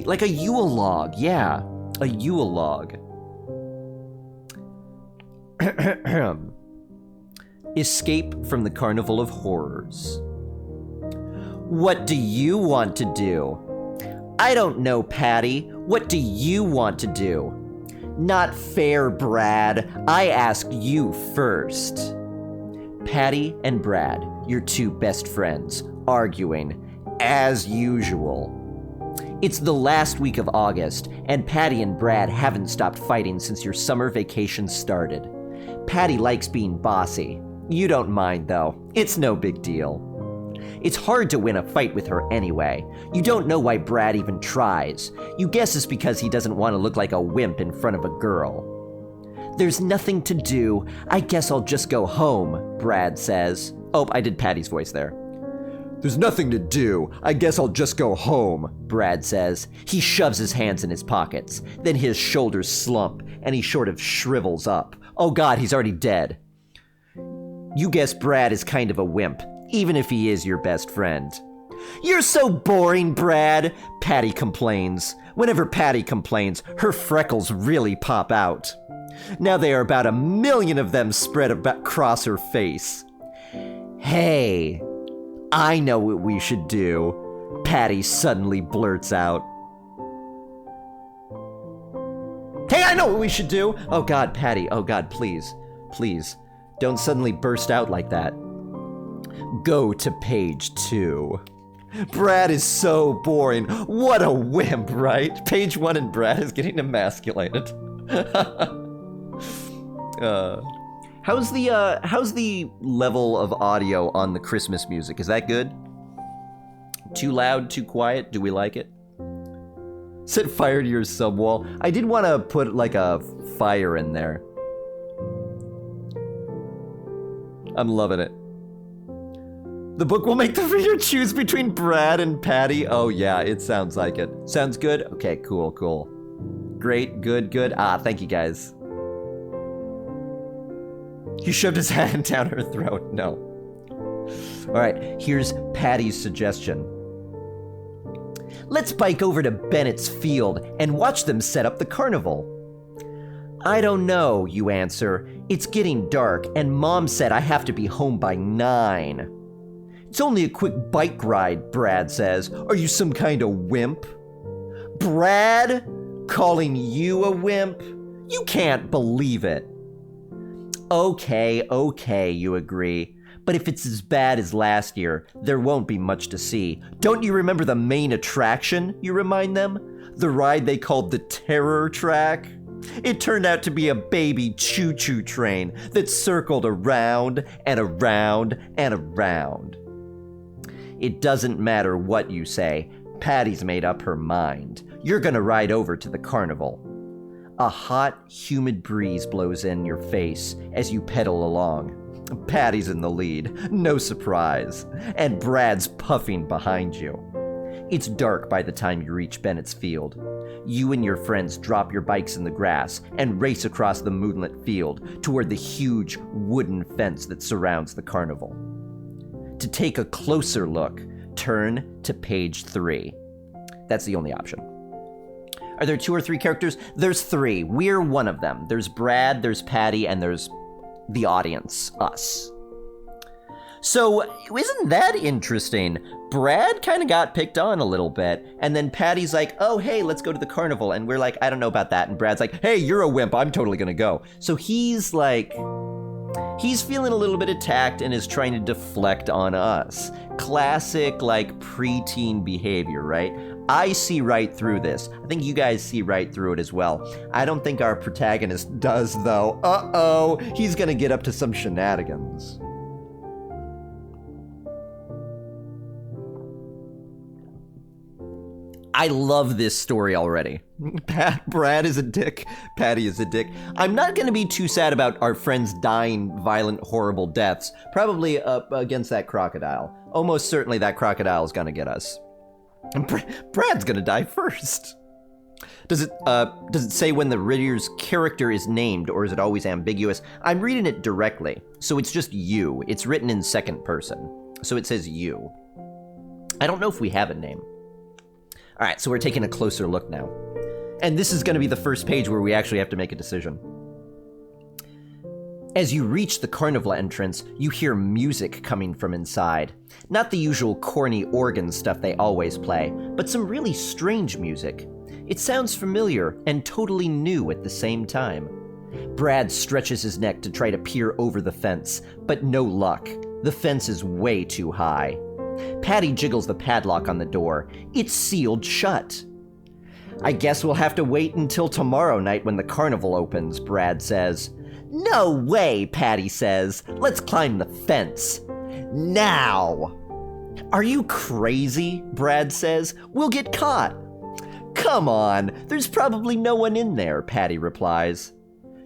like a Yule log. Yeah, a Yule log. Escape from the Carnival of Horrors. What do you want to do? I don't know, Patty. What do you want to do? Not fair, Brad. I asked you first. Patty and Brad, your two best friends, arguing, as usual. It's the last week of August, and Patty and Brad haven't stopped fighting since your summer vacation started. Patty likes being bossy. You don't mind, though. It's no big deal. It's hard to win a fight with her anyway. You don't know why Brad even tries. You guess it's because he doesn't want to look like a wimp in front of a girl. There's nothing to do. I guess I'll just go home, Brad says. Oh, I did Patty's voice there. There's nothing to do. I guess I'll just go home, Brad says. He shoves his hands in his pockets. Then his shoulders slump, and he sort of shrivels up. Oh God, he's already dead. You guess Brad is kind of a wimp, even if he is your best friend. You're so boring, Brad, Patty complains. Whenever Patty complains, her freckles really pop out. Now there are about 1 million of them spread across her face. Hey, I know what we should do, Patty suddenly blurts out. Hey, I know what we should do! Oh God, Patty, oh God, please, please, don't suddenly burst out like that. Go to page 2. Brad is so boring. What a wimp, right? Page 1 and Brad is getting emasculated. How's the level of audio on the Christmas music? Is that good? Too loud, too quiet? Do we like it? Set fire to your subwall. I did want to put like a fire in there. I'm loving it. The book will make the reader choose between Brad and Patty. Oh yeah, it sounds like it. Sounds good? Okay, cool, cool. Great, good, good. Thank you guys. He shoved his hand down her throat. No. All right, here's Patty's suggestion. Let's bike over to Bennett's Field and watch them set up the carnival. I don't know, you answer. It's getting dark, and Mom said I have to be home by 9. It's only a quick bike ride, Brad says. Are you some kind of wimp? Brad? Calling you a wimp? You can't believe it. Okay, you agree. But if it's as bad as last year, there won't be much to see. Don't you remember the main attraction, you remind them? The ride they called the Terror Track? It turned out to be a baby choo-choo train that circled around and around and around. It doesn't matter what you say. Patty's made up her mind. You're gonna ride over to the carnival. A hot, humid breeze blows in your face as you pedal along. Patty's in the lead, no surprise, and Brad's puffing behind you. It's dark by the time you reach Bennett's Field. You and your friends drop your bikes in the grass and race across the moonlit field toward the huge wooden fence that surrounds the carnival. To take a closer look, turn to page 3. That's the only option. Are there 2 or 3 characters? There's 3. We're one of them. There's Brad, there's Patty, and there's the audience, us. So, isn't that interesting? Brad kind of got picked on a little bit, and then Patty's like, oh, hey, let's go to the carnival, and we're like, I don't know about that, and Brad's like, hey, you're a wimp, I'm totally gonna go. So he's like, he's feeling a little bit attacked and is trying to deflect on us. Classic, like, preteen behavior, right? I see right through this. I think you guys see right through it as well. I don't think our protagonist does, though. Uh-oh, he's gonna get up to some shenanigans. I love this story already. Brad is a dick. Patty is a dick. I'm not going to be too sad about our friends dying violent, horrible deaths. Probably against that crocodile. Almost certainly that crocodile is going to get us. And Brad's going to die first. Does it say when the reader's character is named, or is it always ambiguous? I'm reading it directly, so it's just you. It's written in second person, so it says you. I don't know if we have a name. All right, so we're taking a closer look now. And this is going to be the first page where we actually have to make a decision. As you reach the carnival entrance, you hear music coming from inside. Not the usual corny organ stuff they always play, but some really strange music. It sounds familiar and totally new at the same time. Brad stretches his neck to try to peer over the fence, but no luck. The fence is way too high. Patty jiggles the padlock on the door. It's sealed shut. I guess we'll have to wait until tomorrow night when the carnival opens, Brad says. No way, Patty says. Let's climb the fence. Now! Are you crazy? Brad says. We'll get caught. Come on, there's probably no one in there, Patty replies.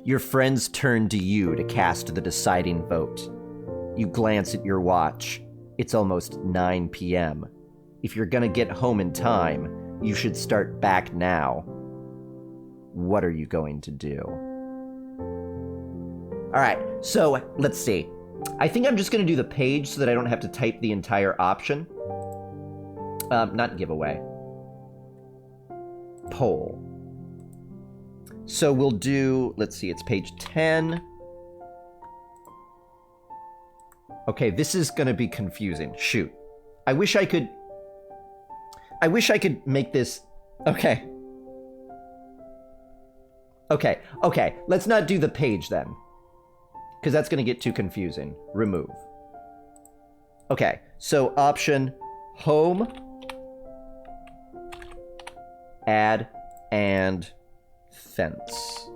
Your friends turn to you to cast the deciding vote. You glance at your watch. It's almost 9 p.m. If you're gonna get home in time, you should start back now. What are you going to do? All right, so let's see. I think I'm just gonna do the page so that I don't have to type the entire option. Not giveaway. Poll. So we'll do, let's see, it's page 10. Okay, this is gonna be confusing. Shoot. I wish I could make this... Okay. Okay, let's not do the page then. Because that's going to get too confusing. Remove. Okay, so option home, add, and fence.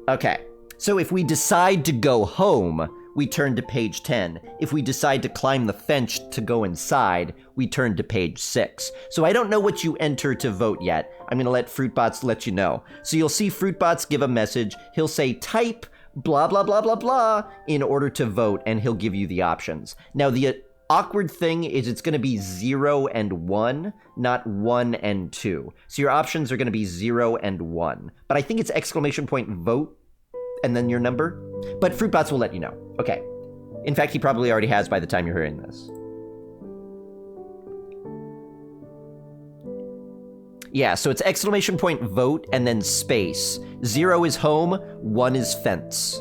Okay, so if we decide to go home, we turn to page 10. If we decide to climb the fence to go inside, we turn to page 6. So I don't know what you enter to vote yet. I'm gonna let Fruitbots let you know. So you'll see Fruitbots give a message. He'll say type blah blah blah blah blah in order to vote, and he'll give you the options. Now the awkward thing is it's gonna be 0 and 1, not 1 and 2. So your options are gonna be 0 and 1. But I think it's exclamation point vote and then your number. But Fruitbots will let you know. Okay. In fact, he probably already has by the time you're hearing this. Yeah, so it's exclamation point vote and then space. 0 is home, 1 is fence.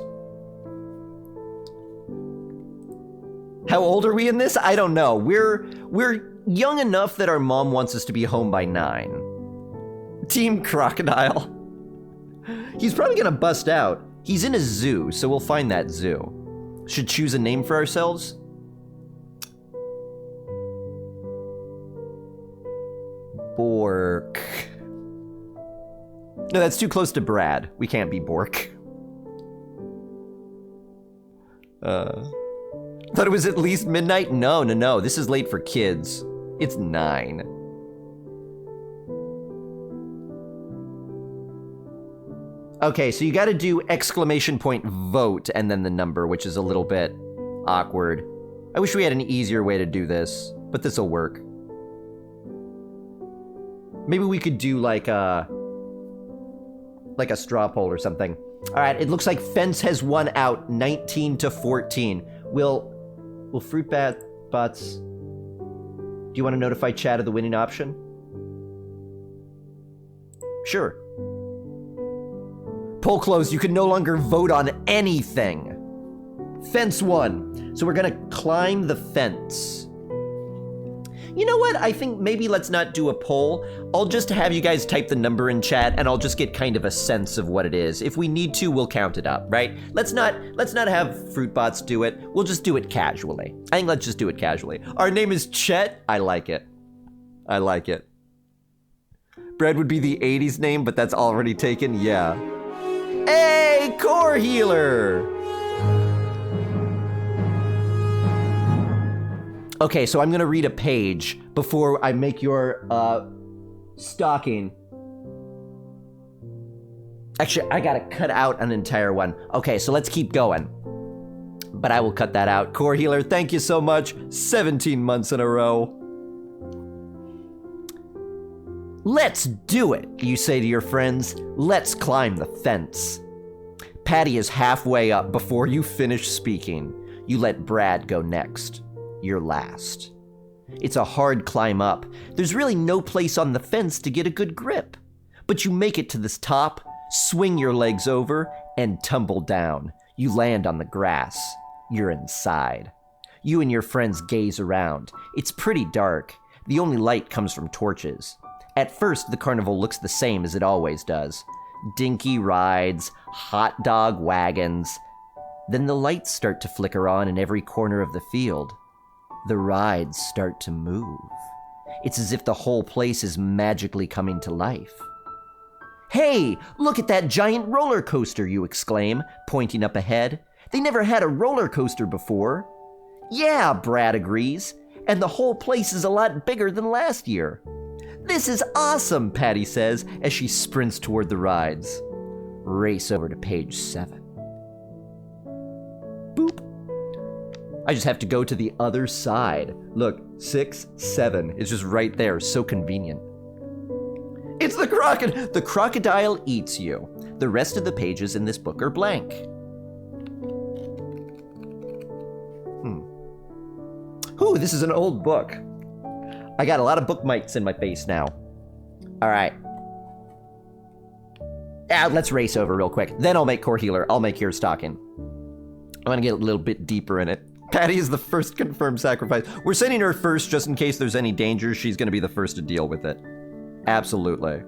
How old are we in this? I don't know. We're young enough that our mom wants us to be home by 9. Team Crocodile. He's probably gonna bust out. He's in a zoo, so we'll find that zoo. Should choose a name for ourselves? Bork. No, that's too close to Brad. We can't be Bork. Thought it was at least midnight? No. This is late for kids. It's 9. Okay, so you gotta do exclamation point vote and then the number, which is a little bit awkward. I wish we had an easier way to do this, but this'll work. Maybe we could do like a straw poll or something. All right, it looks like fence has won out 19-14. Will Fruitbots, do you want to notify chat of the winning option? Sure. Poll closed. You can no longer vote on anything. Fence won. So we're gonna climb the fence. You know what? I think maybe let's not do a poll. I'll just have you guys type the number in chat and I'll just get kind of a sense of what it is. If we need to, we'll count it up, right? Let's not have Fruitbots do it. We'll just do it casually. I think let's just do it casually. Our name is Chet. I like it. I like it. Brad would be the 80s name, but that's already taken. Yeah. Hey, Core Healer! Okay, so I'm gonna read a page before I make your, stocking. Actually, I gotta cut out an entire one. Okay, so let's keep going. But I will cut that out. Core Healer, thank you so much. 17 months in a row. Let's do it, you say to your friends. Let's climb the fence. Patty is halfway up before you finish speaking. You let Brad go next. You're last. It's a hard climb up. There's really no place on the fence to get a good grip. But you make it to this top, swing your legs over, and tumble down. You land on the grass. You're inside. You and your friends gaze around. It's pretty dark. The only light comes from torches. At first, the carnival looks the same as it always does. Dinky rides, hot dog wagons. Then the lights start to flicker on in every corner of the field. The rides start to move. It's as if the whole place is magically coming to life. "Hey, look at that giant roller coaster," you exclaim, pointing up ahead. "They never had a roller coaster before." "Yeah," Brad agrees, "and the whole place is a lot bigger than last year." "This is awesome," Patty says as she sprints toward the rides. Race over to page 7. Boop. I just have to go to the other side. Look, 6, 7. It's just right there, so convenient. It's the crocodile. The crocodile eats you. The rest of the pages in this book are blank. Ooh, this is an old book. I got a lot of bookmarks in my face now. All right. Let's race over real quick. Then I'll make Core Healer. I'll make your stocking. I want to get a little bit deeper in it. Patty is the first confirmed sacrifice. We're sending her first just in case there's any danger. She's going to be the first to deal with it. Absolutely.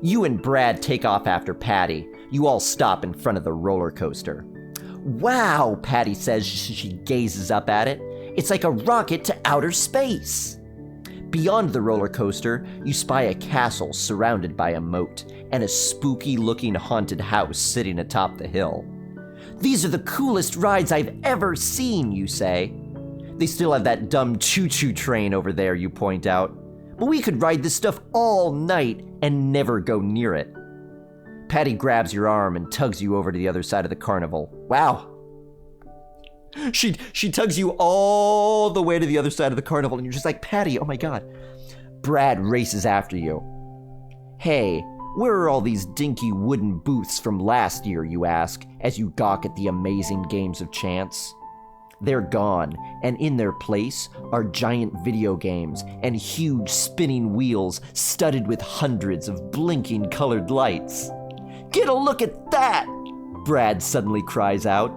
You and Brad take off after Patty. You all stop in front of the roller coaster. "Wow," Patty says as she gazes up at it. "It's like a rocket to outer space." Beyond the roller coaster, you spy a castle surrounded by a moat and a spooky-looking haunted house sitting atop the hill. "These are the coolest rides I've ever seen," you say. "They still have that dumb choo-choo train over there," you point out. "But we could ride this stuff all night and never go near it." Patty grabs your arm and tugs you over to the other side of the carnival. Wow. She tugs you all the way to the other side of the carnival, and you're just like, "Patty, oh my god." Brad races after you. "Hey, where are all these dinky wooden booths from last year?" you ask, as you gawk at the amazing games of chance. They're gone, and in their place are giant video games and huge spinning wheels studded with hundreds of blinking colored lights. "Get a look at that!" Brad suddenly cries out.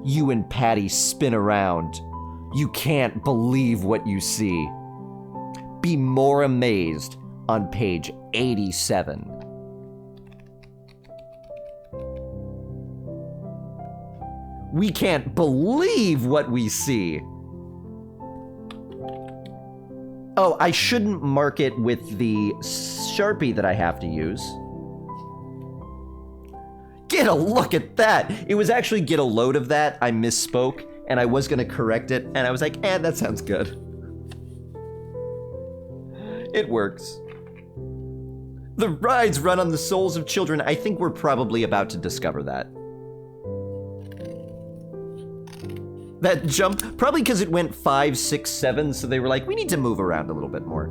You and Patty spin around. You can't believe what you see. Be more amazed on page 87. We can't believe what we see. Oh, I shouldn't mark it with the Sharpie that I have to use. Get a look at that! It was actually get a load of that. I misspoke, and I was gonna correct it, and I was like, that sounds good. It works. The rides run on the souls of children. I think we're probably about to discover that. That jump, probably because it went 5, 6, 7, so they were like, we need to move around a little bit more.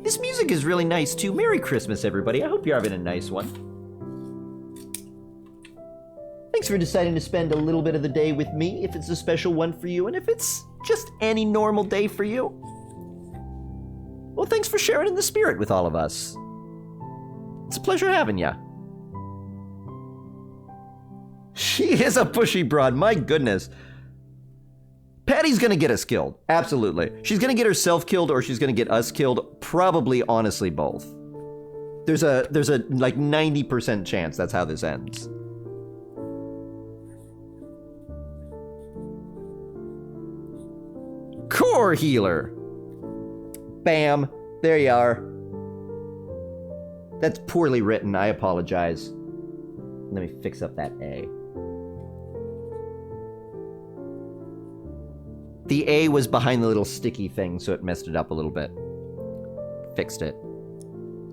This music is really nice too. Merry Christmas, everybody. I hope you're having a nice one. Thanks for deciding to spend a little bit of the day with me, if it's a special one for you, and if it's just any normal day for you. Well, thanks for sharing in the spirit with all of us. It's a pleasure having ya. She is a pushy broad, my goodness. Patty's gonna get us killed, absolutely. She's gonna get herself killed or she's gonna get us killed, probably honestly both. There's a like 90% chance that's how this ends. Core Healer. Bam, there you are. That's poorly written, I apologize. Let me fix up that A. The A was behind the little sticky thing, so it messed it up a little bit. Fixed it.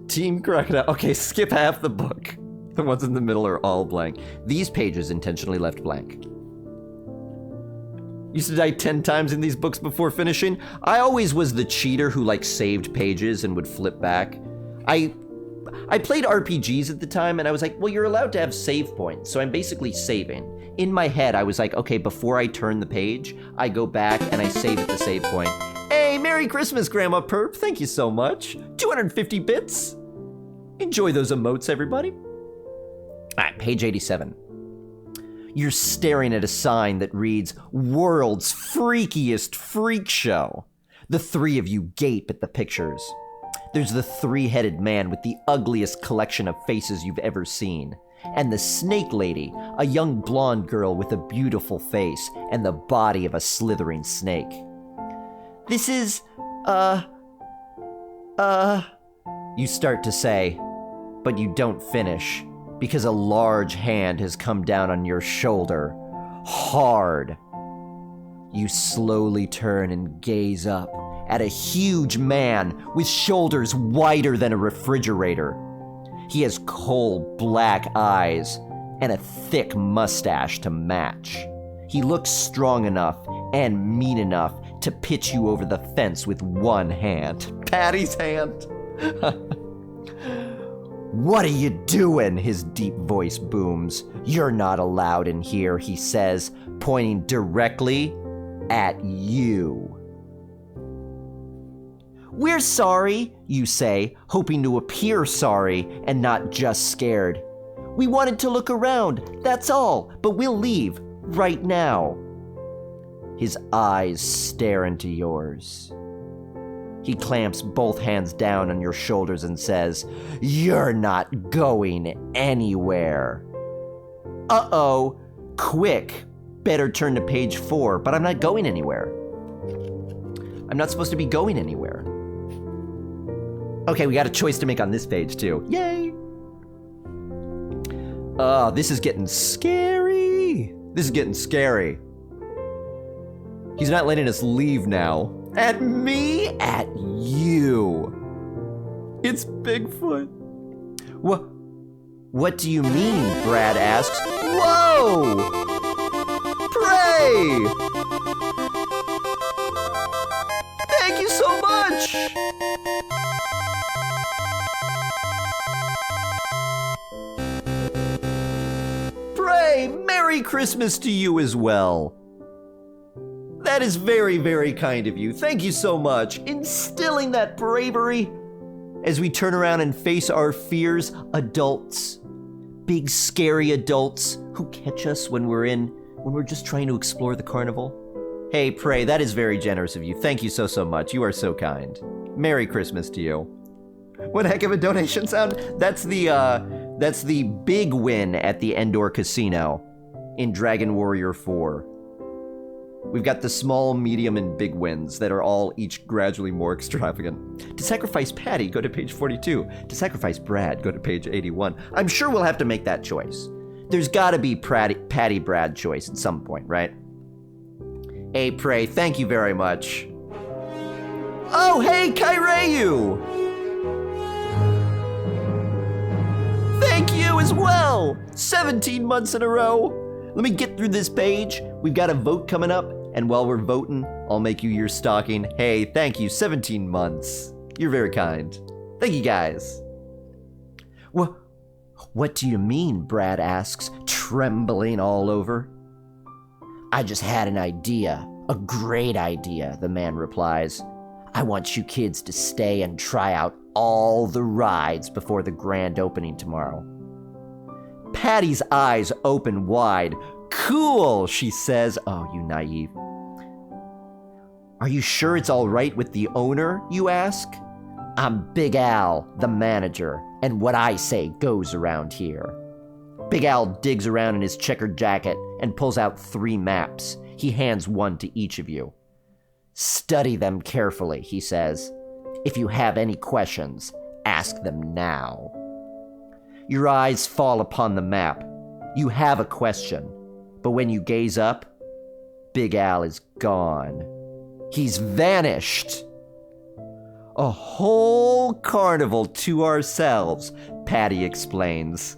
Team Crocodile. Okay, skip half the book. The ones in the middle are all blank. These pages intentionally left blank. Used to die 10 times in these books before finishing. I always was the cheater who like saved pages and would flip back. I I played RPGs at the time, and I was like, well, you're allowed to have save points, so I'm basically saving. In my head, I was like, okay, before I turn the page, I go back and I save at the save point. Hey, Merry Christmas, Grandma Perp. Thank you so much. 250 bits. Enjoy those emotes, everybody. All right, page 87. You're staring at a sign that reads, World's Freakiest Freak Show. The three of you gape at the pictures. There's the three-headed man with the ugliest collection of faces you've ever seen. And the snake lady, a young blonde girl with a beautiful face and the body of a slithering snake. This is, you start to say, but you don't finish, because a large hand has come down on your shoulder, hard. You slowly turn and gaze up at a huge man with shoulders wider than a refrigerator. He has cold black eyes and a thick mustache to match. He looks strong enough and mean enough to pitch you over the fence with one hand. Patty's hand. What are you doing? His deep voice booms. You're not allowed in here, he says, pointing directly at you. We're sorry, you say, hoping to appear sorry and not just scared. We wanted to look around, that's all, but we'll leave right now. His eyes stare into yours. He clamps both hands down on your shoulders and says, You're not going anywhere. Uh-oh, quick. Better turn to page 4, but I'm not going anywhere. I'm not supposed to be going anywhere. Okay, we got a choice to make on this page, too. Yay! Oh, this is getting scary. This is getting scary. He's not letting us leave now. At me? At you. It's Bigfoot. What do you mean? Brad asks. Whoa! Pray! Thank you so much! Pray, Merry Christmas to you as well. That is very, very kind of you. Thank you so much. Instilling that bravery as we turn around and face our fears, adults. Big, scary adults who catch us when we're just trying to explore the carnival. Hey, Pray, that is very generous of you. Thank you so, so much. You are so kind. Merry Christmas to you. What heck of a donation sound? That's the big win at the Endor Casino in Dragon Warrior 4. We've got the small, medium, and big wins that are all each gradually more extravagant. To sacrifice Patty, go to page 42. To sacrifice Brad, go to page 81. I'm sure we'll have to make that choice. There's gotta be Patty Brad choice at some point, right? Hey, Pray, thank you very much. Oh, hey, Kaireyu! Thank you as well! 17 months in a row! Let me get through this page. We've got a vote coming up, and while we're voting, I'll make you your stocking. Hey, thank you, 17 months. You're very kind. Thank you, guys. What do you mean? Brad asks, trembling all over. I just had an idea. A great idea, the man replies. I want you kids to stay and try out all the rides before the grand opening tomorrow. Patty's eyes open wide. Cool, she says. Oh, you naive. Are you sure it's all right with the owner, you ask? I'm Big Al, the manager, and what I say goes around here. Big Al digs around in his checkered jacket and pulls out 3 maps. He hands one to each of you. Study them carefully, he says. If you have any questions, ask them now. Your eyes fall upon the map. You have a question, but when you gaze up, Big Al is gone. He's vanished. A whole carnival to ourselves, Patty explains.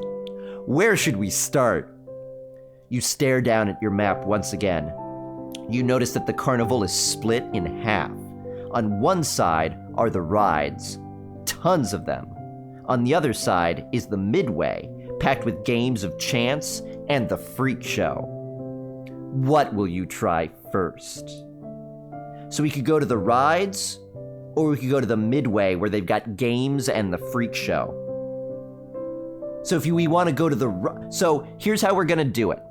Where should we start? You stare down at your map once again. You notice that the carnival is split in half. On one side are the rides, tons of them. On the other side is the midway, packed with games of chance and the freak show. What will you try first? So we could go to the rides, or we could go to the midway where they've got games and the freak show. So if we want to go to so here's how we're gonna do it.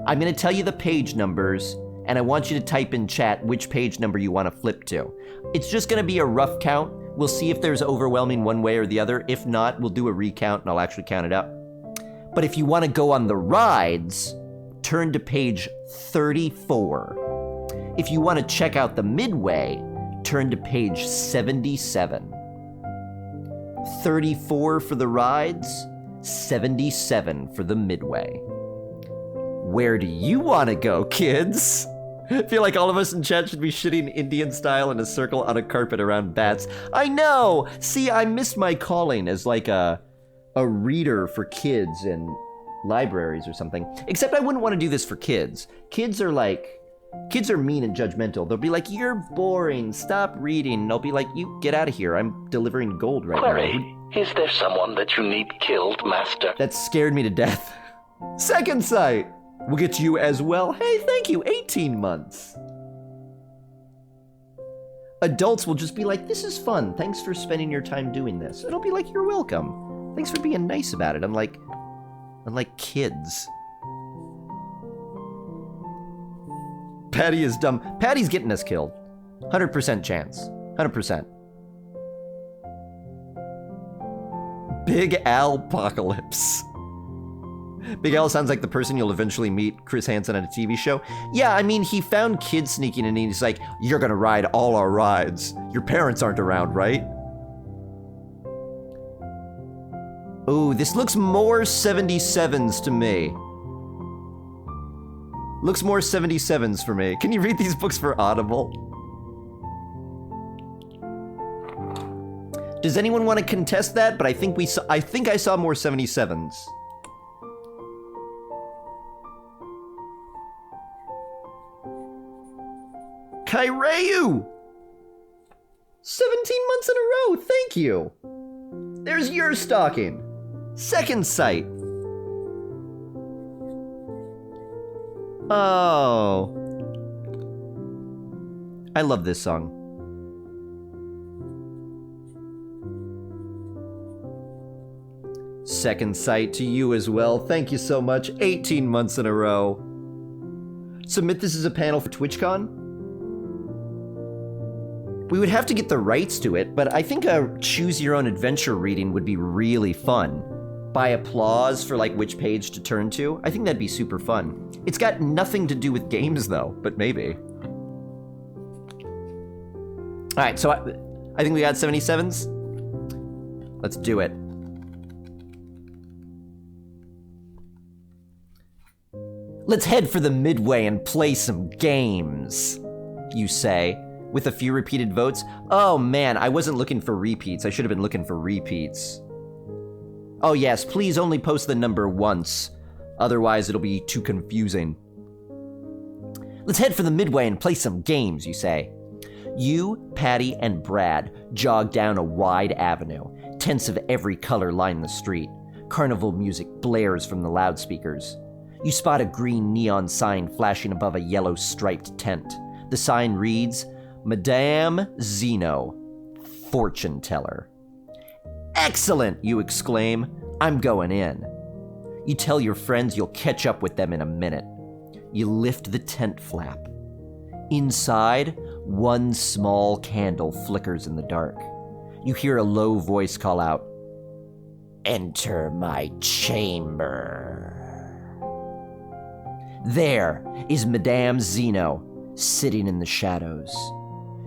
I'm gonna tell you the page numbers, and I want you to type in chat which page number you want to flip to. It's just gonna be a rough count. We'll see if there's overwhelming one way or the other. If not, we'll do a recount and I'll actually count it up. But if you want to go on the rides, turn to page 34. If you want to check out the midway, turn to page 77. 34 for the rides, 77 for the midway. Where do you want to go, kids? I feel like all of us in chat should be shitting Indian style in a circle on a carpet around bats. I know! See, I missed my calling as like a reader for kids in libraries or something. Except I wouldn't want to do this for kids. Kids are mean and judgmental. They'll be like, you're boring, stop reading. And I'll be like, you get out of here, I'm delivering gold right now. Is there someone that you need killed, Master? That scared me to death. Second sight! We'll get you as well. Hey, thank you, 18 months. Adults will just be like, this is fun. Thanks for spending your time doing this. And I'll be like, you're welcome. Thanks for being nice about it. Unlike kids. Patty is dumb. Patty's getting us killed. 100% chance. 100%. Big Al Apocalypse. Big Al sounds like the person you'll eventually meet, Chris Hansen, on a TV show. Yeah, I mean, he found kids sneaking in and he's like, you're gonna ride all our rides. Your parents aren't around, right? Ooh, this looks more 77s to me. Looks more 77s for me. Can you read these books for Audible? Does anyone want to contest that? But I think I saw more 77s. Kairyu! 17 months in a row, thank you! There's your stocking. Second sight. Oh. I love this song. Second sight to you as well. Thank you so much. 18 months in a row. Submit this as a panel for TwitchCon? We would have to get the rights to it, but I think a choose your own adventure reading would be really fun. By applause for like which page to turn to. I think that'd be super fun. It's got nothing to do with games though, but maybe. All right, so I think we got 77s. Let's do it. Let's head for the midway and play some games, you say, with a few repeated votes. Oh man, I wasn't looking for repeats. I should have been looking for repeats. Oh yes, please only post the number once. Otherwise it'll be too confusing. Let's head for the midway and play some games, you say. You, Patty, and Brad jog down a wide avenue. Tents of every color line the street. Carnival music blares from the loudspeakers. You spot a green neon sign flashing above a yellow striped tent. The sign reads, Madame Zeno, fortune teller. Excellent, you exclaim. I'm going in. You tell your friends you'll catch up with them in a minute. You lift the tent flap. Inside, one small candle flickers in the dark. You hear a low voice call out, Enter my chamber. There is Madame Zeno, sitting in the shadows.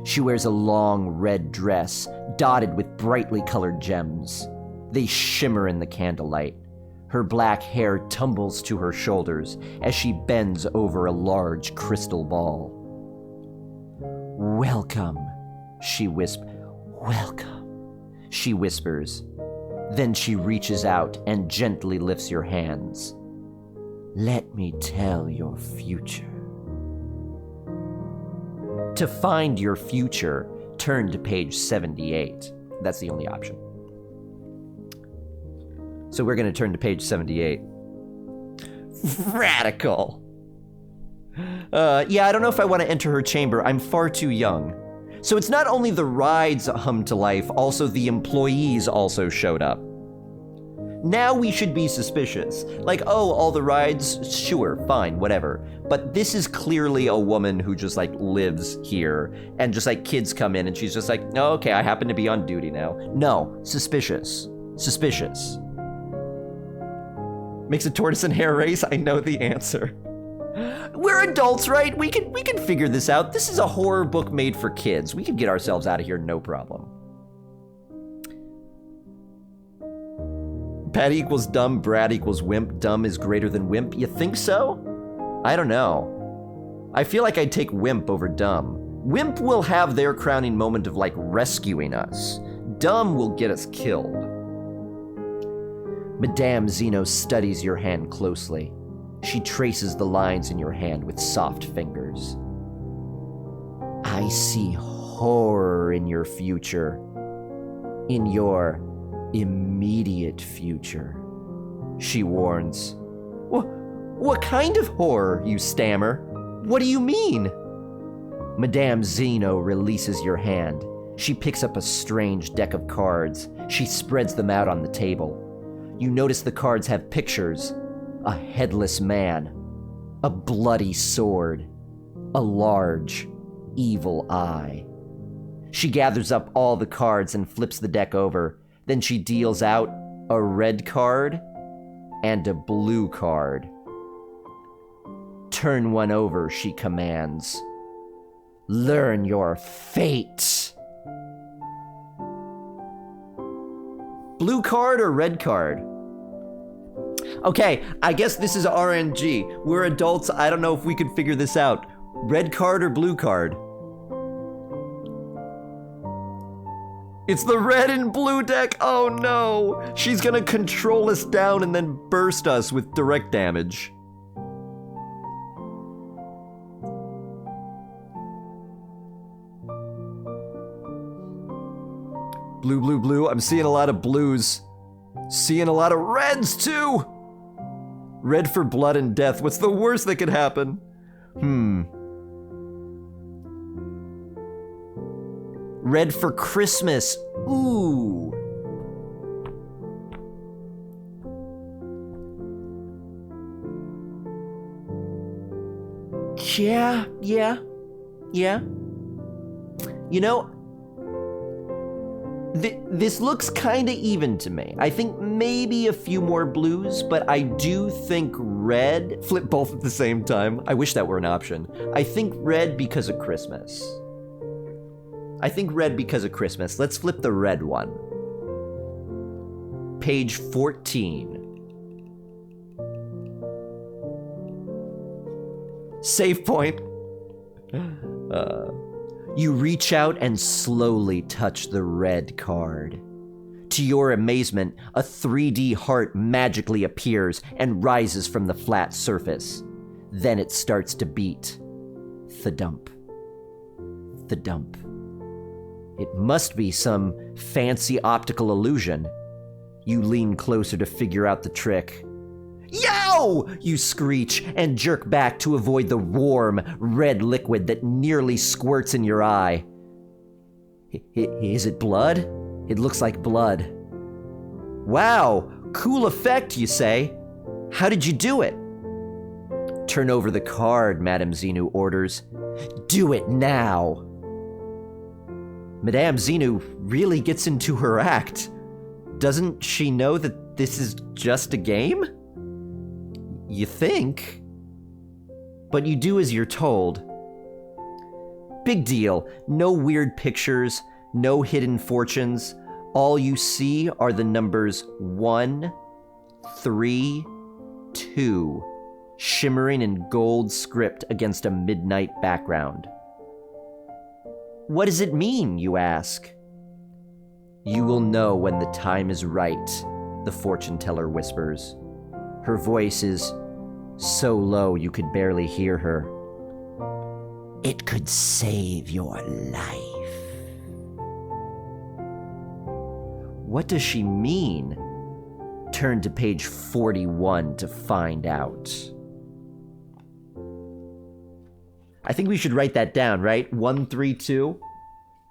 She wears a long red dress, dotted with brightly colored gems. They shimmer in the candlelight. Her black hair tumbles to her shoulders as she bends over a large crystal ball. Welcome, she whispers. Welcome, she whispers. Then she reaches out and gently lifts your hands. Let me tell your future. To find your future, turn to page 78. That's the only option. So we're going to turn to page 78. Radical. Yeah, I don't know if I want to enter her chamber. I'm far too young. So it's not only the rides hum to life, also the employees also showed up. Now we should be suspicious. Like, oh, all the rides? Sure, fine, whatever. But this is clearly a woman who just, like, lives here. And just, like, kids come in and she's just like, oh, okay, I happen to be on duty now. No, suspicious. Suspicious. Makes a tortoise and hare race? I know the answer. We're adults, right? We can figure this out. This is a horror book made for kids. We can get ourselves out of here, no problem. Pat equals dumb, Brad equals wimp, dumb is greater than wimp. You think so? I don't know. I feel like I'd take wimp over dumb. Wimp will have their crowning moment of, like, rescuing us. Dumb will get us killed. Madame Zeno studies your hand closely. She traces the lines in your hand with soft fingers. I see horror in your future. In your immediate future, she warns. What kind of horror, you stammer? What do you mean? Madame Zeno releases your hand. She picks up a strange deck of cards. She spreads them out on the table. You notice the cards have pictures. A headless man, a bloody sword, a large, evil eye. She gathers up all the cards and flips the deck over. Then she deals out a red card and a blue card. Turn one over, she commands. Learn your fate. Blue card or red card? Okay, I guess this is RNG. We're adults, I don't know if we could figure this out. Red card or blue card? It's the red and blue deck, oh no! She's gonna control us down and then burst us with direct damage. Blue, blue, blue, I'm seeing a lot of blues. Seeing a lot of reds too! Red for blood and death. What's the worst that could happen? Red for Christmas. Ooh. Yeah. You know, this looks kinda even to me. I think maybe a few more blues, but I do think red. Flip both at the same time. I wish that were an option. I think red because of Christmas. Let's flip the red one. Page 14. Save point. You reach out and slowly touch the red card. To your amazement, a 3D heart magically appears and rises from the flat surface. Then it starts to beat. Thudump. Thudump. It must be some fancy optical illusion. You lean closer to figure out the trick. Yow! You screech and jerk back to avoid the warm, red liquid that nearly squirts in your eye. Is it blood? It looks like blood. Wow, cool effect, you say. How did you do it? Turn over the card, Madame Xenu orders. Do it now. Madame Xenu really gets into her act. Doesn't she know that this is just a game? You think? But you do as you're told. Big deal. No weird pictures, no hidden fortunes. All you see are the numbers 1, 3, 2, shimmering in gold script against a midnight background. What does it mean, you ask? You will know when the time is right, the fortune teller whispers. Her voice is so low you could barely hear her. It could save your life. What does she mean? Turn to page 41 to find out. I think we should write that down, right? 132.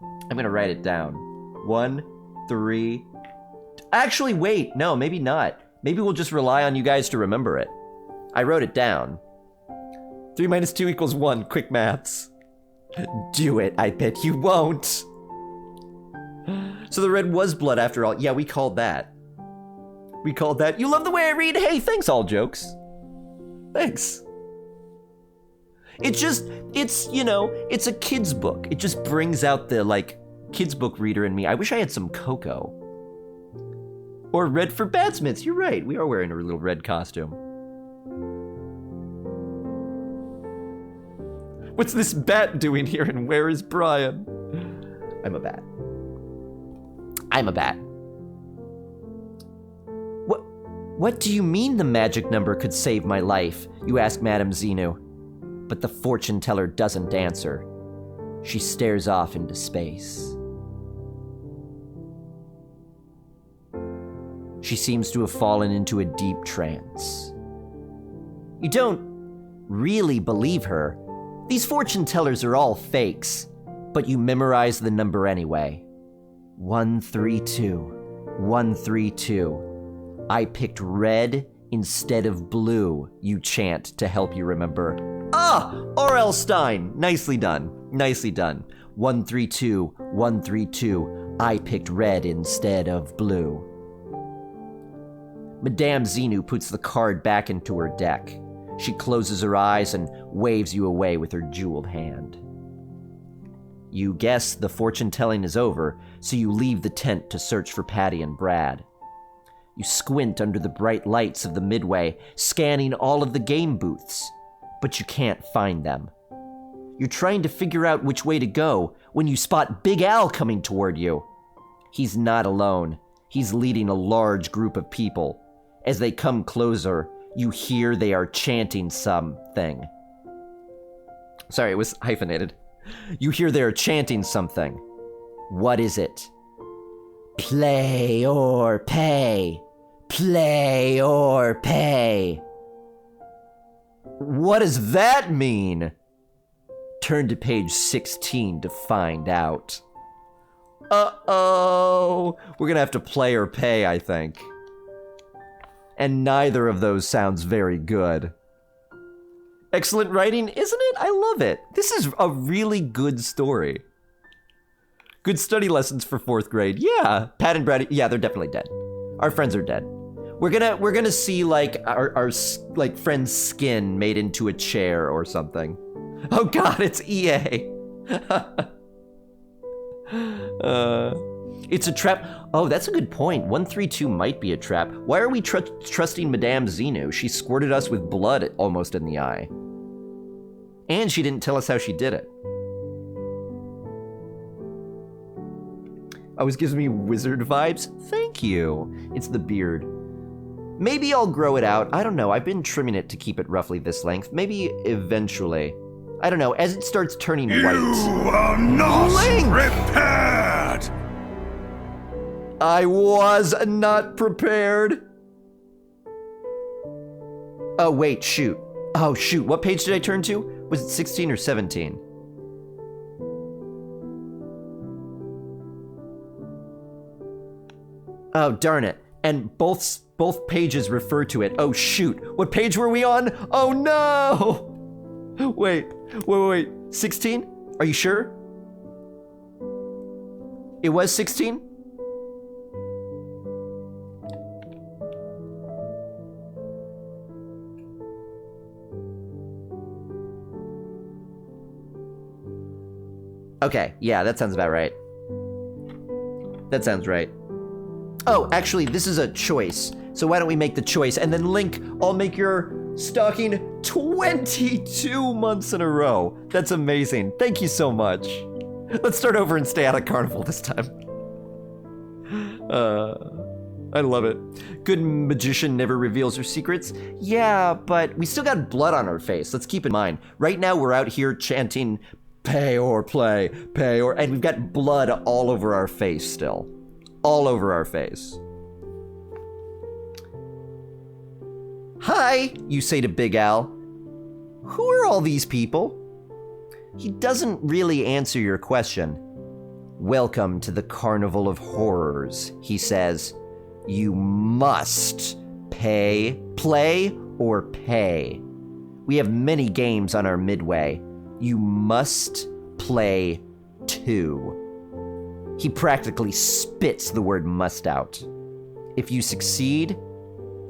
I'm gonna write it down. 1, 3. Actually, wait. No, maybe not. Maybe we'll just rely on you guys to remember it. I wrote it down. 3 minus 2 equals 1. Quick maths. Do it. I bet you won't. So the red was blood after all. Yeah, we called that. We called that. You love the way I read? Hey, thanks, all jokes. Thanks. It's, you know, it's a kid's book. It just brings out the, like, kid's book reader in me. I wish I had some cocoa. Or red for batsmiths. You're right. We are wearing a little red costume. What's this bat doing here and where is Brian? I'm a bat. I'm a bat. What do you mean the magic number could save my life? You ask Madame Xenu. But the fortune teller doesn't answer. She stares off into space. She seems to have fallen into a deep trance. You don't really believe her. These fortune tellers are all fakes, but you memorize the number anyway. 132. 132. I picked red instead of blue, you chant to help you remember. Ah! R.L. Stein. Nicely done. Nicely done. 132. 132. I picked red instead of blue. Madame Xenu puts the card back into her deck. She closes her eyes and waves you away with her jeweled hand. You guess the fortune-telling is over, so you leave the tent to search for Patty and Brad. You squint under the bright lights of the Midway, scanning all of the game booths, but you can't find them. You're trying to figure out which way to go when you spot Big Al coming toward you. He's not alone. He's leading a large group of people. As they come closer, you hear they are chanting something. Sorry, it was hyphenated. You hear they are chanting something. What is it? Play or pay. Play or pay. What does that mean? Turn to page 16 to find out. Uh-oh. We're gonna have to play or pay, I think. And neither of those sounds very good. Excellent writing, isn't it? I love it. This is a really good story. Good study lessons for 4th grade. Yeah, Pat and Brady, yeah, they're definitely dead. Our friends are dead. We're gonna see like our like friend's skin made into a chair or something. Oh God, it's EA. It's a trap. Oh, that's a good point. 132 might be a trap. Why are we trusting Madame Xenu? She squirted us with blood almost in the eye. And she didn't tell us how she did it. Always gives me wizard vibes. Thank you. It's the beard. Maybe I'll grow it out. I don't know. I've been trimming it to keep it roughly this length. Maybe eventually. I don't know. As it starts turning white. You are not Link! prepared! I was not prepared. Oh, wait, shoot. Oh, shoot. What page did I turn to? Was it 16 or 17? Oh, darn it. And both pages refer to it. Oh, shoot. What page were we on? Oh, no! Wait. 16? Are you sure? It was 16? Okay, yeah, that sounds about right. That sounds right. Oh, actually, this is a choice. So why don't we make the choice? And then Link, I'll make your stocking 22 months in a row. That's amazing. Thank you so much. Let's start over and stay out of carnival this time. I love it. Good magician never reveals her secrets. Yeah, but we still got blood on our face. Let's keep in mind. Right now, we're out here chanting pay or play, pay or... And we've got blood all over our face still. All over our face. Hi, you say to Big Al. Who are all these people? He doesn't really answer your question. Welcome to the Carnival of Horrors, he says. You must play or pay. We have many games on our midway. You must play 2. He practically spits the word must out. If you succeed,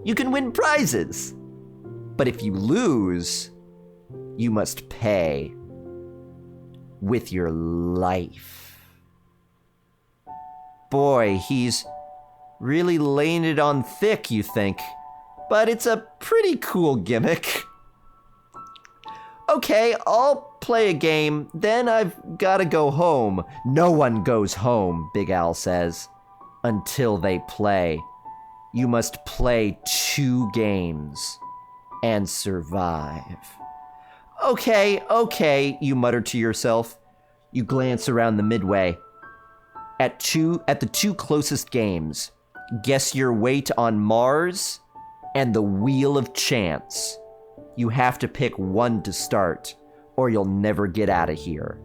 you can win prizes. But if you lose, you must pay with your life. Boy, he's really laying it on thick, you think. But it's a pretty cool gimmick. Okay, I'll play a game, then I've gotta go home. No one goes home, Big Al says, until they play. You must play 2 games and survive. Okay, you mutter to yourself. You glance around the midway. At the 2 closest games, Guess Your Weight on Mars and the Wheel of Chance. You have to pick one to start, or you'll never get out of here.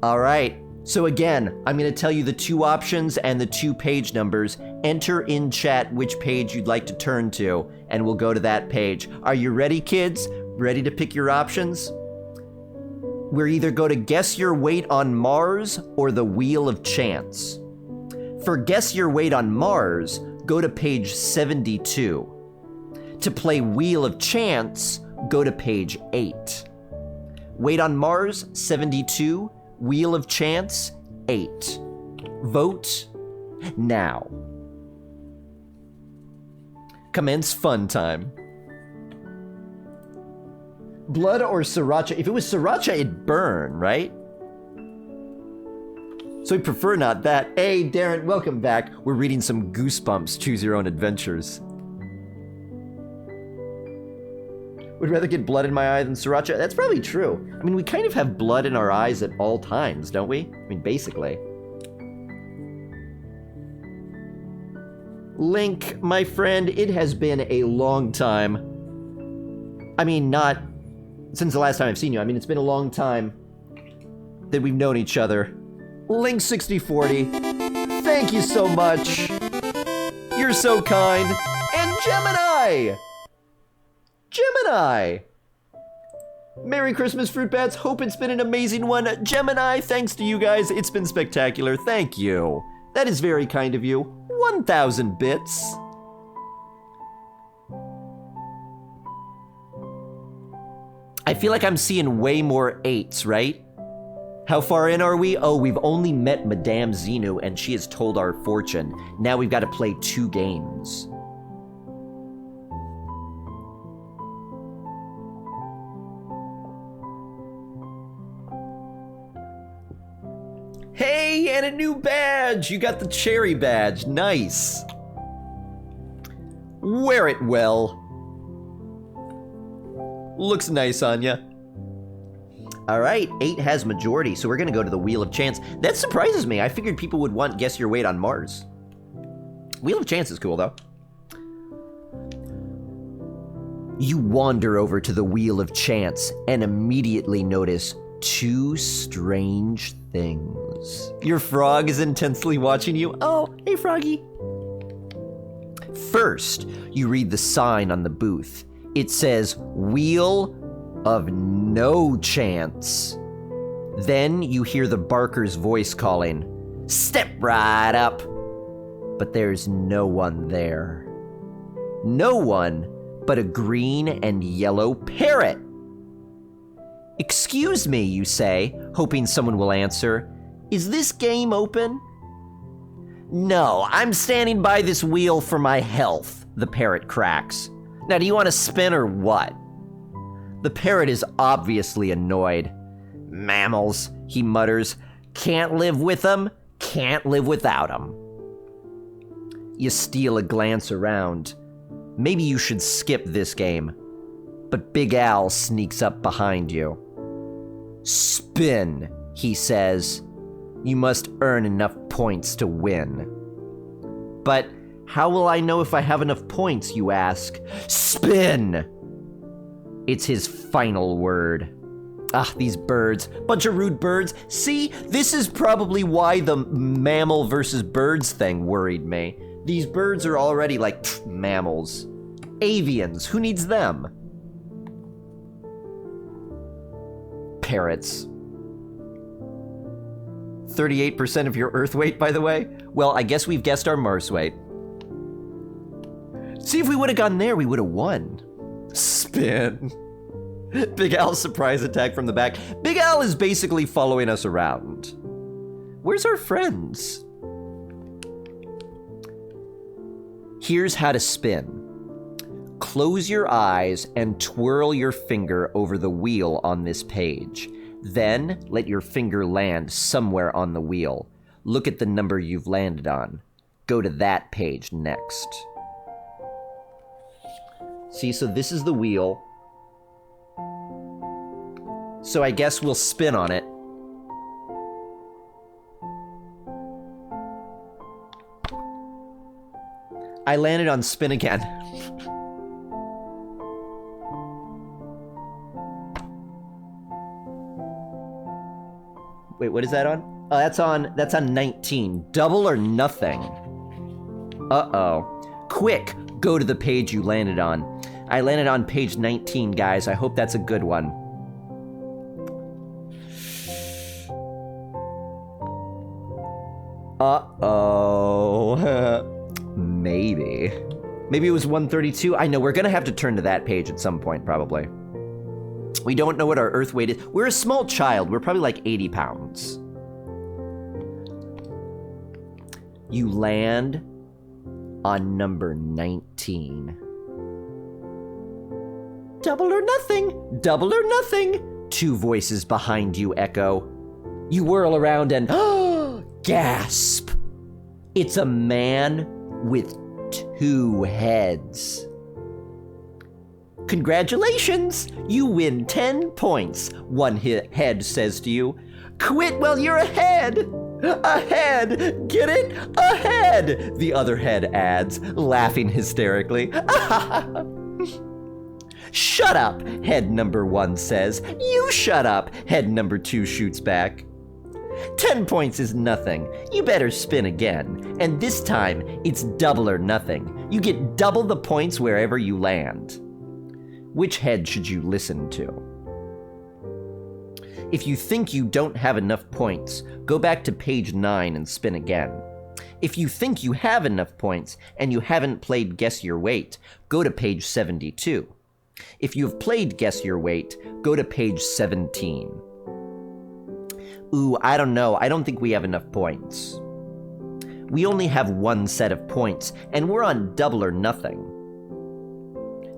All right, so again, I'm gonna tell you the 2 options and the 2 page numbers. Enter in chat which page you'd like to turn to, and we'll go to that page. Are you ready, kids? Ready to pick your options? We're either go to Guess Your Weight on Mars or the Wheel of Chance. For Guess Your Weight on Mars, go to page 72. To play Wheel of Chance, go to page 8. Weight on Mars, 72. Wheel of Chance, 8. Vote now. Commence fun time. Blood or sriracha? If it was sriracha, it'd burn, right? So we prefer not that. Hey, Darren, welcome back. We're reading some Goosebumps, Choose Your Own Adventures. Would rather get blood in my eye than sriracha. That's probably true. I mean, we kind of have blood in our eyes at all times, don't we? I mean, basically. Link, my friend, it has been a long time. I mean, not since the last time I've seen you. I mean, it's been a long time that we've known each other. Link 6040, thank you so much. You're so kind. And Gemini! Merry Christmas, Fruit Bats. Hope it's been an amazing one. Gemini, thanks to you guys. It's been spectacular. Thank you. That is very kind of you. 1,000 bits. I feel like I'm seeing way more 8s, right? How far in are we? Oh, we've only met Madame Xenu and she has told our fortune. Now we've got to play 2 games. Hey, and a new badge! You got the cherry badge. Nice. Wear it well. Looks nice on ya. All right, 8 has majority, so we're gonna go to the Wheel of Chance. That surprises me. I figured people would want Guess Your Weight on Mars. Wheel of Chance is cool, though. You wander over to the Wheel of Chance and immediately notice 2 strange things. Your frog is intensely watching you. Oh, hey, Froggy. First, you read the sign on the booth. It says, Wheel of No Chance. Then you hear the barker's voice calling, step right up. But there's no one there. No one but a green and yellow parrot. Excuse me, you say, hoping someone will answer. Is this game open? No, I'm standing by this wheel for my health, the parrot cracks. Now, do you want to spin or what? The parrot is obviously annoyed. Mammals, he mutters. Can't live with them, can't live without them. You steal a glance around. Maybe you should skip this game. But Big Al sneaks up behind you. Spin, he says. You must earn enough points to win. But How will I know if I have enough points, you ask? Spin! It's his final word. Ah, these birds. Bunch of rude birds. See, this is probably why the mammal versus birds thing worried me. These birds are already like mammals. Avians, who needs them? Parrots. 38% of your Earth weight, by the way? Well, I guess we've guessed our Mars weight. See, if we would have gone there, we would have won. Spin. Big Al's surprise attack from the back. Big Al is basically following us around. Where's our friends? Here's how to spin. Close your eyes and twirl your finger over the wheel on this page. Then let your finger land somewhere on the wheel. Look at the number you've landed on. Go to that page next. See, so this is the wheel. So I guess we'll spin on it. I landed on spin again. Wait, what is that on? Oh, that's on 19. Double or nothing. Uh-oh. Quick, go to the page you landed on. I landed on page 19, guys. I hope that's a good one. Uh-oh. Maybe. Maybe it was 132. I know, we're gonna have to turn to that page at some point, probably. We don't know what our Earth weight is. We're a small child. We're probably like 80 pounds. You land on number 19. Double or nothing. Double or nothing. Two voices behind you echo. You whirl around and gasp. It's a man with 2 heads. Congratulations! You win 10 points, one head says to you. Quit while you're ahead! Ahead! Get it? Ahead! The other head adds, laughing hysterically. Shut up, head number 1 says. You shut up, head number 2 shoots back. 10 points is nothing. You better spin again. And this time, it's double or nothing. You get double the points wherever you land. Which head should you listen to? If you think you don't have enough points, go back to page 9 and spin again. If you think you have enough points and you haven't played Guess Your Weight, go to page 72. If you've played Guess Your Weight, go to page 17. Ooh, I don't know. I don't think we have enough points. We only have 1 set of points, and we're on double or nothing.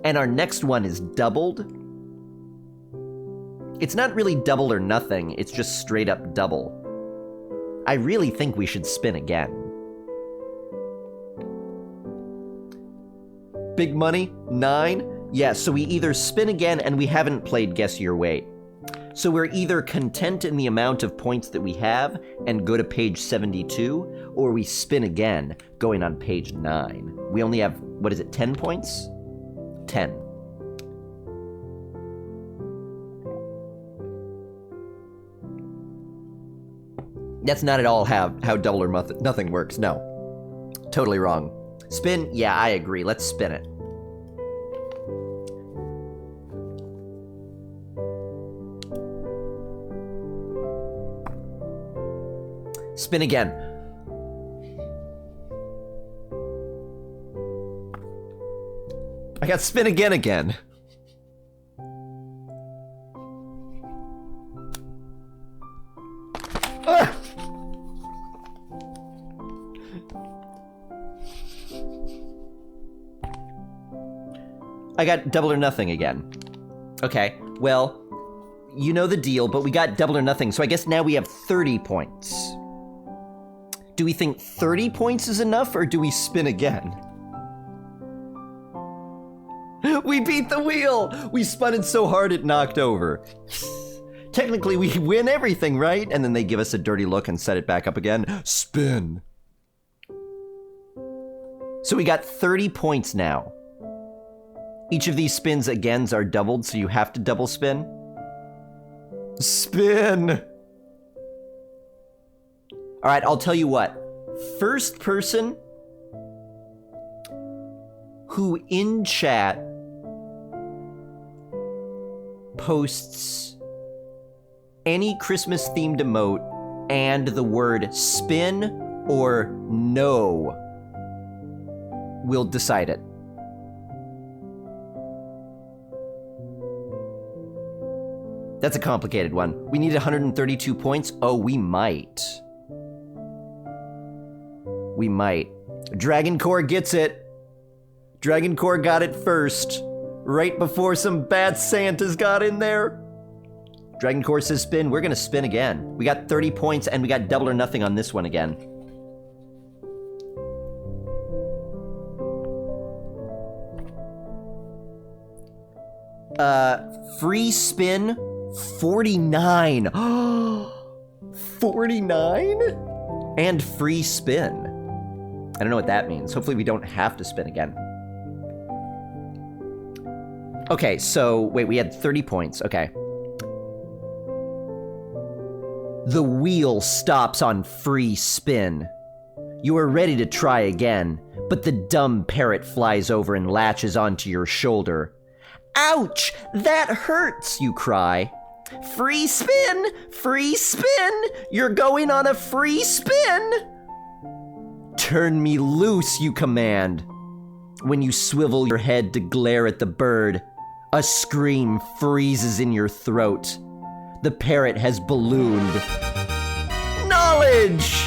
And our next one is doubled. It's not really double or nothing, it's just straight up double. I really think we should spin again. Big money? 9? Yeah, so we either spin again and we haven't played Guess Your Weight. So we're either content in the amount of points that we have and go to page 72, or we spin again, going on page 9. We only have, 10 points? 10. That's not at all how double or nothing works, no. Totally wrong. Spin? Yeah, I agree. Let's spin it. Spin again. I got spin again. Ah! I got double or nothing again. Okay, well, you know the deal, but we got double or nothing, so I guess now we have 30 points. Do we think 30 points is enough, or do we spin again? We beat the wheel! We spun it so hard it knocked over. Technically, we win everything, right? And then they give us a dirty look and set it back up again. Spin. So we got 30 points now. Each of these spins agains are doubled, so you have to double spin. Spin! All right, I'll tell you what. First person who in chat posts any Christmas-themed emote and the word spin or no will decide it. That's a complicated one. We need 132 points. Oh, we might. We might. Dragon Core gets it. Dragon Core got it first, right before some bad Santas got in there. Dragon Core says spin. We're gonna spin again. We got 30 points and we got double or nothing on this one again. Free spin 49. 49? And free spin. I don't know what that means. Hopefully we don't have to spin again. Okay, so wait, we had 30 points. Okay. The wheel stops on free spin. You are ready to try again, but the dumb parrot flies over and latches onto your shoulder. Ouch! That hurts, you cry. Free spin! Free spin! You're going on a free spin! Turn me loose, you command. When you swivel your head to glare at the bird, a scream freezes in your throat. The parrot has ballooned. Knowledge!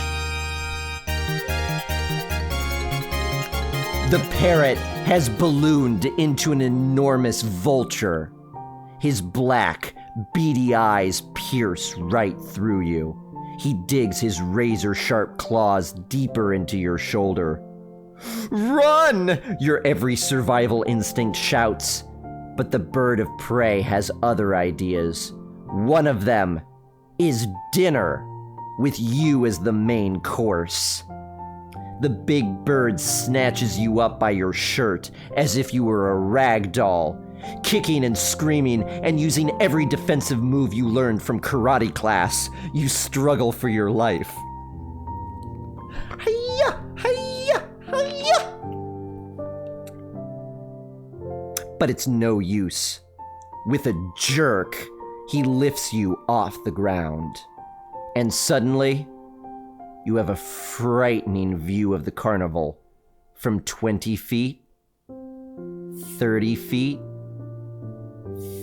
The parrot has ballooned into an enormous vulture. His black, beady eyes pierce right through you. He digs his razor-sharp claws deeper into your shoulder. Run! Your every survival instinct shouts. But the bird of prey has other ideas. One of them is dinner, with you as the main course. The big bird snatches you up by your shirt as if you were a rag doll, kicking and screaming and using every defensive move you learned from karate class. You struggle for your life. Hi-ya! Hi-ya! Hi-ya! But it's no use. With a jerk, he lifts you off the ground. And suddenly, you have a frightening view of the carnival from 20 feet, 30 feet,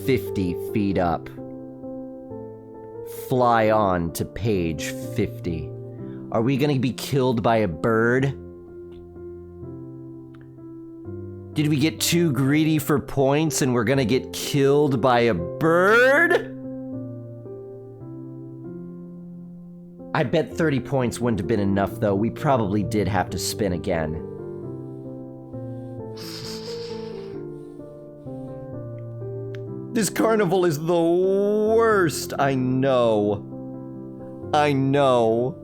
50 feet up. Fly on to page 50. Are we gonna be killed by a bird? Did we get too greedy for points and we're gonna get killed by a bird? I bet 30 points wouldn't have been enough, though. We probably did have to spin again. This carnival is the worst. I know. I know.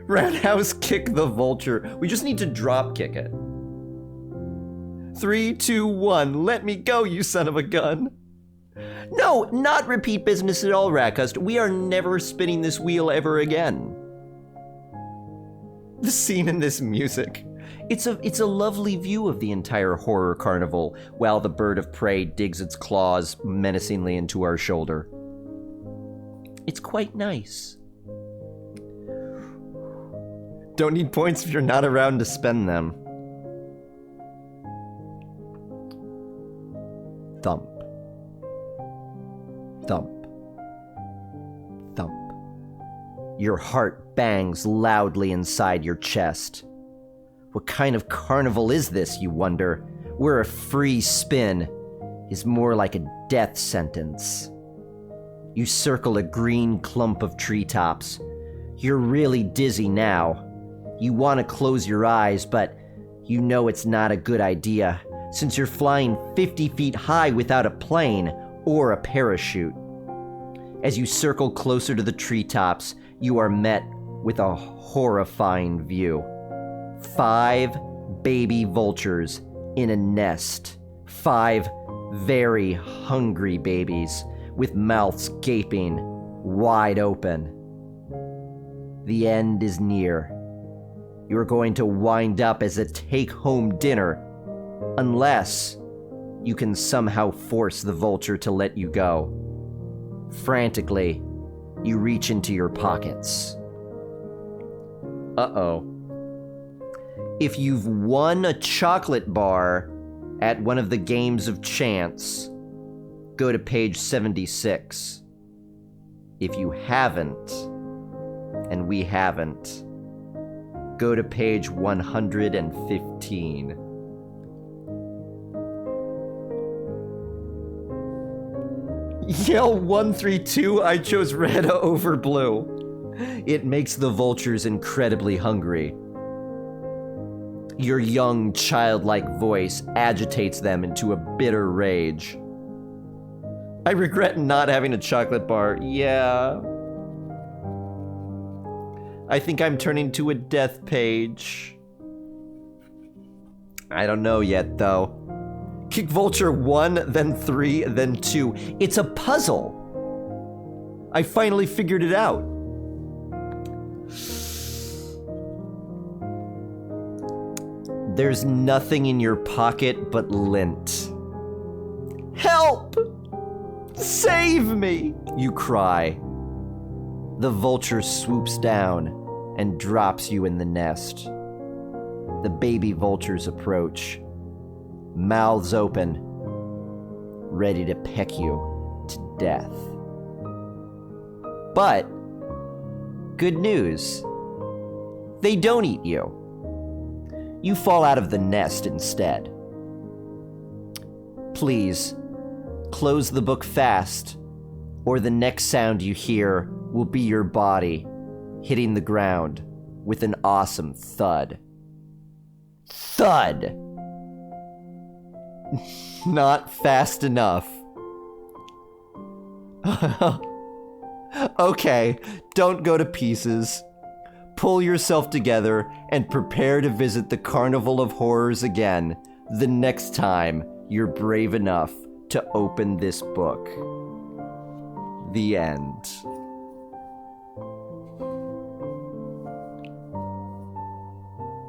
Roundhouse kick the vulture. We just need to drop kick it. 3, 2, 1. Let me go, you son of a gun. No, not repeat business at all, Rakust. We are never spinning this wheel ever again. The scene in this music. It's a lovely view of the entire horror carnival while the bird of prey digs its claws menacingly into our shoulder. It's quite nice. Don't need points if you're not around to spend them. Thump. Thump. Thump. Your heart bangs loudly inside your chest. What kind of carnival is this, you wonder, where a free spin is more like a death sentence? You circle a green clump of treetops. You're really dizzy now. You want to close your eyes, but you know it's not a good idea, since you're flying 50 feet high without a plane or a parachute. As you circle closer to the treetops, you are met with a horrifying view. 5 baby vultures in a nest. 5 very hungry babies with mouths gaping wide open. The end is near. You're going to wind up as a take-home dinner, unless you can somehow force the vulture to let you go. Frantically, you reach into your pockets. Uh-oh. If you've won a chocolate bar at one of the games of chance, go to page 76. If you haven't, and we haven't, go to page 115. Yell 132, I chose red over blue. It makes the vultures incredibly hungry. Your young, childlike voice agitates them into a bitter rage. I regret not having a chocolate bar. Yeah. I think I'm turning to a death page. I don't know yet, though. Kick Vulture 1, then 3, then 2. It's a puzzle. I finally figured it out. There's nothing in your pocket but lint. Help! Save me! You cry. The vulture swoops down and drops you in the nest. The baby vultures approach, mouths open, ready to peck you to death. But, good news, they don't eat you. You fall out of the nest instead. Please, close the book fast, or the next sound you hear will be your body hitting the ground with an awesome thud. Thud! Not fast enough. Okay, don't go to pieces. Pull yourself together and prepare to visit the Carnival of Horrors again the next time you're brave enough to open this book. The end.